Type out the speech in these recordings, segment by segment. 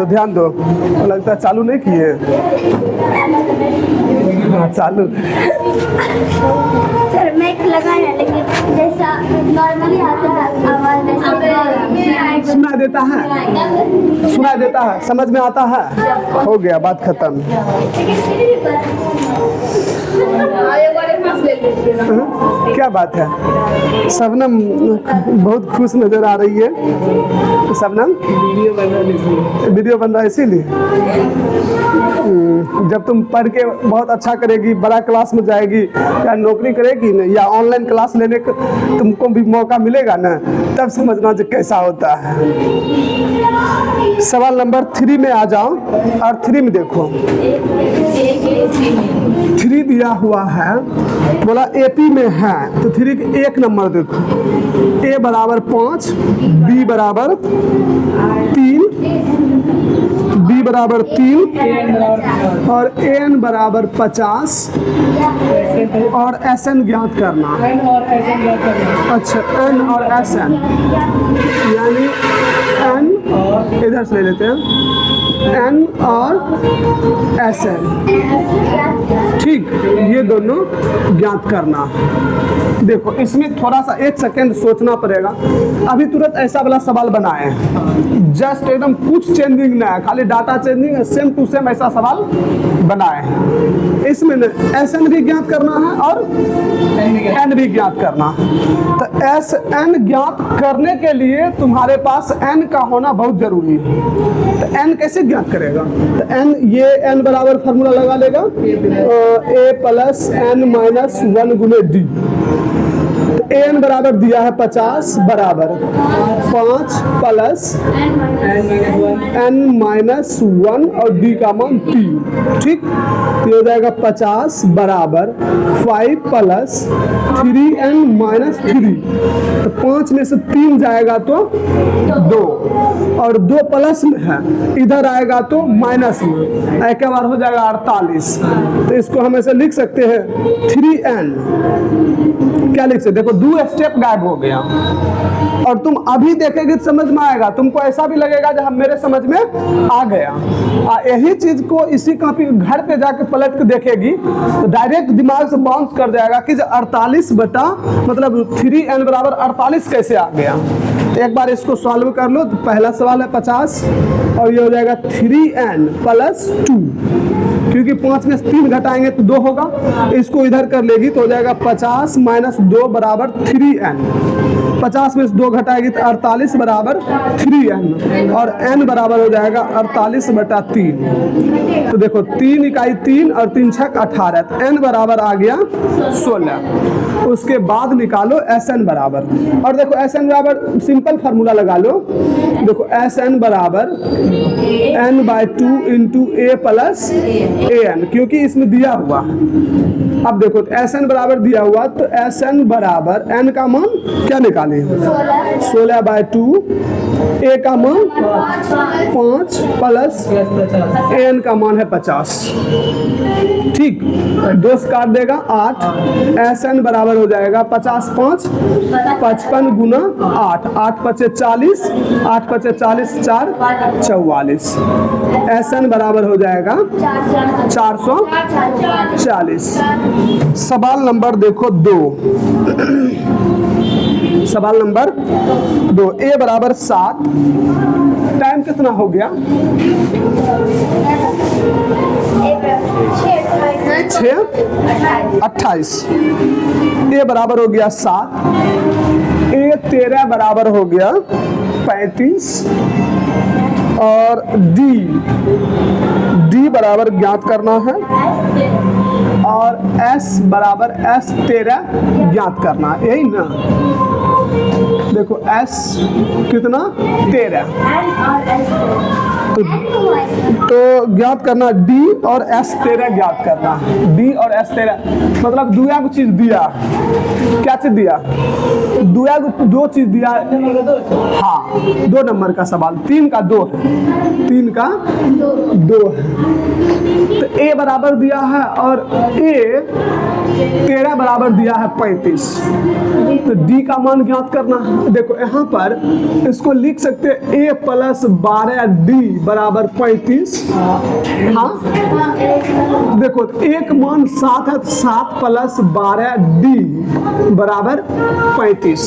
ध्यान दो, लगता है चालू नहीं किए। हाँ चालू। सर माइक लगाया लेकिन जैसा नॉर्मली आता है आवाज वैसे सुनाई देता है, समझ में आता है, हो गया, बात खत्म। क्या बात है, शबनम बहुत खुश नजर आ रही है। शबनम वीडियो बन रहा है इसीलिए। जब तुम पढ़ के बहुत अच्छा करेगी, बड़ा क्लास में जाएगी या नौकरी करेगी न, या ऑनलाइन क्लास लेने का तुमको भी मौका मिलेगा ना, तब समझना जो कैसा होता है। सवाल नंबर 3 में आ जाओ और 3 में देखो। 3 दिया हुआ है, बोला एपी में है, तो 3 के 1 नंबर देखो। ए बराबर 5, बी बराबर 3, बी बराबर 3 और एन बराबर 50 और एस एन ज्ञात करना। अच्छा, एन और एस एन, यानी एन इधर से ले लेते हैं, एन और एस एन, ठीक, ये दोनों ज्ञात करना। देखो इसमें थोड़ा सा 1 सेकेंड सोचना पड़ेगा। अभी तुरंत ऐसा वाला सवाल बनाए, जस्ट एकदम कुछ चेंजिंग ना है, खाली data changing, same to same ऐसा सवाल बनाए। इसमें एस एन भी ज्ञात करना है और एन भी ज्ञात करना। तो एस एन ज्ञात करने के लिए तुम्हारे पास एन का होना बहुत जरूरी है। तो एन कैसे ज्ञात करेगा? तो एन, ये एन बराबर फार्मूला लगा लेगा, ए प्लस एन माइनस 1 गुने डी। एन बराबर दिया है 50 बराबर 5 प्लस एन माइनस 1 और डी का मान 3, ठीक। तो हो जाएगा 50 बराबर 5 प्लस 3n माइनस 3। तो 5 में से 3 जाएगा तो 2 और 2 प्लस में है, इधर आएगा तो माइनस में, एक बार हो जाएगा 48। तो इसको हम ऐसे लिख सकते हैं 3n, क्या लिख सकते, देखो 2 स्टेप गायब हो गया। और तुम अभी देखेगी तो समझ में आएगा, तुमको ऐसा भी लगेगा जब मेरे समझ में आ गया। यही चीज को इसी कॉपी घर पे जाके पलट के देखेगी तो डायरेक्ट दिमाग से बाउंस कर जाएगा कि 48 बटा मतलब 3n बराबर 48 कैसे आ गया। तो एक बार इसको सॉल्व कर लो। तो पहला सवाल है 50 और ये हो जाएगा 3n प्लस 2, क्योंकि 5 में से 3 घटाएंगे तो 2 होगा, इसको इधर कर लेगी तो हो जाएगा 50 माइनस 2 बराबर 3n। 50 में से 2 घटाएगी तो 48 बराबर 3n और n बराबर हो जाएगा 48 बटा 3। तो देखो 3 इकाई 3 और 3 छक 18, तो n बराबर आ गया 16। उसके बाद निकालो Sn बराबर, और देखो Sn बराबर सिंपल फार्मूला लगा लो। देखो Sn बराबर n by 2 into A plus an, क्योंकि इसमें दिया हुआ। अब देखो Sn बराबर दिया हुआ तो Sn बराबर n का मान क्या निकाले, 16 बाई 2, a का मान 5 प्लस an का मान है 50, ठीक। 2 से काट देगा 8, Sn बराबर हो जाएगा 50 5 55 गुना 8, 8 पचे 40, 8 पचे 40 4 44। Sn बराबर हो जाएगा 440। सवाल नंबर देखो 2, सवाल नंबर 2, a बराबर 7, टाइम कितना हो गया, 6:28। a बराबर हो गया 7, a 13 बराबर हो गया 35 और d बराबर ज्ञात करना है और s बराबर s 13 ज्ञात करना है, यही ना। देखो s कितना 13, तो ज्ञात करना डी और एस तेरह ज्ञात करना, डी और एस तेरह मतलब दुआ को चीज दिया, क्या चीज दिया, दुआ को दो चीज दिया, हाँ 2 नंबर का सवाल, 3 का 2 है, 3 का 2 है। तो ए बराबर दिया है और ए 13 बराबर दिया है 35, तो डी का मान ज्ञात करना है। देखो यहाँ पर इसको लिख सकते हैं ए प्लस 12 डी बराबर 35, हाँ देखो एक मान 7 है, 7 प्लस 12 डी बराबर 35,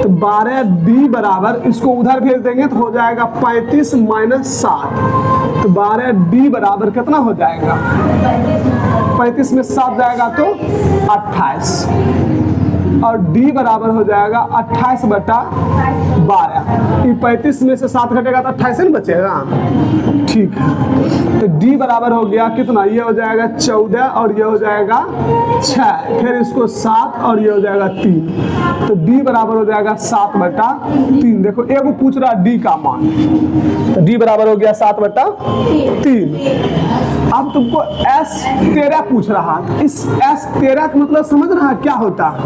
तो 12 डी बराबर इसको उधर भेज देंगे तो हो जाएगा 35 माइनस 7, तो 12 डी बराबर कितना हो जाएगा, 35 में 7 जाएगा तो 28, और d बराबर हो जाएगा 28 बटा 12, 35 में से 7 घटेगा तो 28 नहीं बचेगा, ठीक है। तो d बराबर हो गया कितना, ये हो जाएगा 14 और ये हो जाएगा 6, फिर इसको 7 और ये हो जाएगा 3, तो d बराबर हो जाएगा 7 बटा 3। देखो एगो पूछ रहा d का मान, तो d बराबर हो गया 7 बटा 3। अब तुमको S13 पूछ रहा, इस S13 का मतलब समझ रहा है क्या होता है,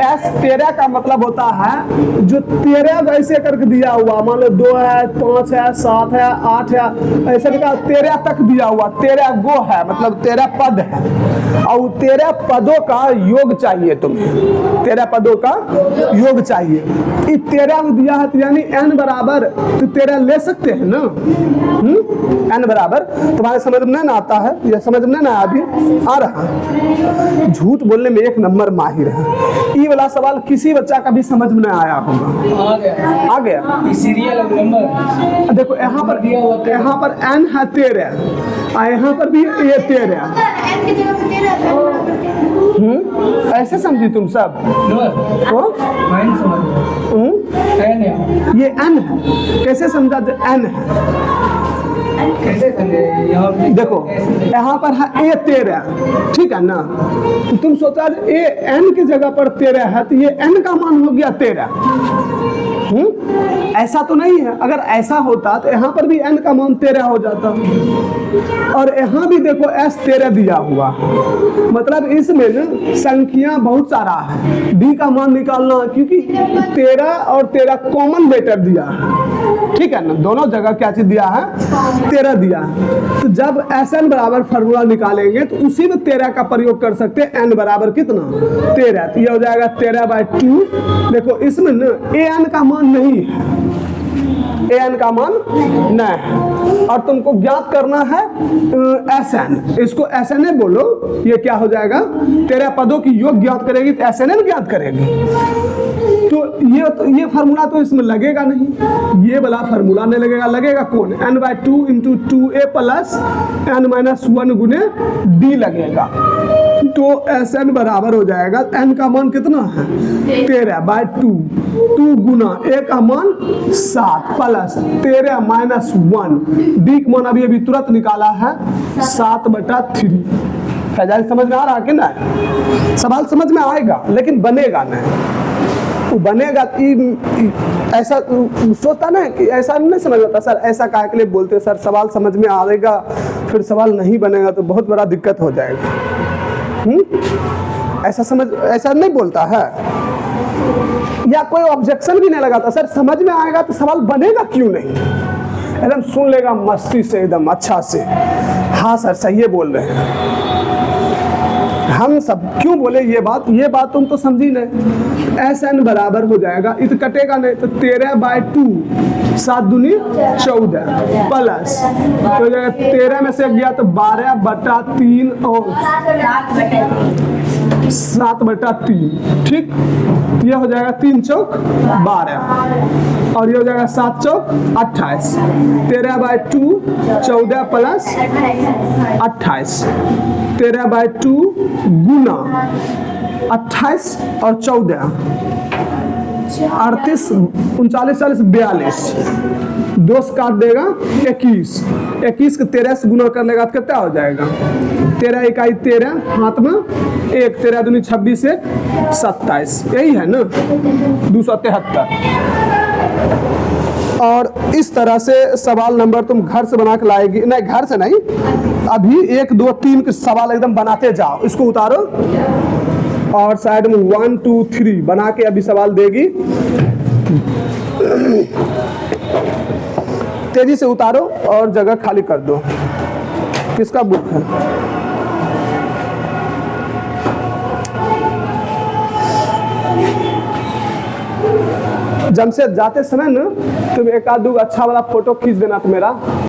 S13 का मतलब होता है जो 13 वैसे करके दिया हुआ, मान लो 2 है, 5 है, 7 है, 8 है, ऐसे लिखा 13 तक दिया हुआ, 13 गो है मतलब 13 पद है, और 13 पदों का योग चाहिए तुम्हें, 13 पदों का योग चाहिए। इस 13 में दिया है तो यानी n बराबर तो 13 ले सकते हैं ना, n बराबर, तुम्हारे समझ में नहीं आता है, यह समझ में नहीं अभी आ रहा, झूठ बोलने में 1 नंबर माहिर है। ये वाला सवाल किसी बच्चा का भी समझ में नहीं आया होगा, आ गया सीरियल नंबर देखो यहाँ पर n है 13 और यहाँ पर भी ये 13, ऐसे समझी तुम सब, तो ये n है, कैसे समझा n है, कैसे समझे, देखो यहाँ पर है ए 13, ठीक है ना, तो तुम सोचा ए n की जगह पर 13 है तो ये n का मान हो गया 13, ऐसा तो नहीं है, अगर ऐसा होता तो यहाँ पर भी n का मान 13 हो जाता, और यहाँ भी देखो S13 दिया हुआ, मतलब इसमें न संख्या बहुत सारा है, d का मान निकालना, क्योंकि 13 और 13 कॉमन लेटर दिया है, ठीक है ना, दोनों जगह क्या चीज दिया है, 13 दिया है। तो जब Sn बराबर फार्मूला निकालेंगे तो उसी में 13 का प्रयोग कर सकते हैं, n बराबर कितना 13, तो ये हो जाएगा 13/2। देखो इसमें न an का मान नहीं है, an का मान नहीं है, और तुमको ज्ञात करना है Sn, इसको Sn बोलो, ये क्या हो जाएगा 13 पदों की योग ज्ञात करेगी तो Sn ज्ञात करेगी, तो ये फार्मूला तो इसमें लगेगा नहीं, ये वाला फार्मूला नहीं लगेगा, लगेगा कौन n/2 into 2a plus n-1 गुने d लगेगा, तो Sn बराबर हो जाएगा, n का मान कितना है 13/2, 2 गुना a का मान 7 प्लस 13-1, d का मान अभी तुरंत निकाला है 7/3। फैजाल समझ में आ रहा कि नहीं, सवाल समझ में आएगा लेकिन बनेगा नहीं, वो बनेगा ऐसा सोचता ना कि ऐसा नहीं समझ आता, सर ऐसा काहे के लिए बोलते हैं, सर सवाल समझ में आएगा फिर सवाल नहीं बनेगा तो बहुत बड़ा दिक्कत हो जाएगा, ऐसा नहीं बोलता है, या कोई ऑब्जेक्शन भी नहीं लगाता, सर समझ में आएगा तो सवाल बनेगा क्यों नहीं, एकदम सुन लेगा मस्ती से एकदम अच्छा से, हाँ सर सही है बोल रहे हैं, हम सब क्यों बोले ये बात तुम तो समझी नहीं। Sn बराबर हो जाएगा, इत कटेगा नहीं तो 13/2, 7 दूनी 14 प्लस हो जाएगा 13 में से गया तो 12/3 और 7/3, ठीक, ये हो जाएगा 3 चौक 12 और ये हो जाएगा 7 चौक 28, 13/2 14 प्लस 28, 13/2 गुना 28 और 14 38 39 40 42, 2 से काट देगा 21 को 13 से गुना कर लेगा तो कितना हो जाएगा 13 इकाई 13, हाथ में 1, 13 दूनी 26 से 27, यही है ना 273। और इस तरह से सवाल नंबर तुम घर से बना के लाएगी, नहीं घर से नहीं, अभी 1 2 3 के सवाल एकदम बनाते जाओ। इसको उतारो और साइड में 1 2 3 बना के अभी सवाल देगी। तेजी से उतारो और जगह खाली कर दो। किसका बुक है? जमशेद, जाते समय ना तुम एक आध दो अच्छा वाला फोटो खींच देना तो मेरा।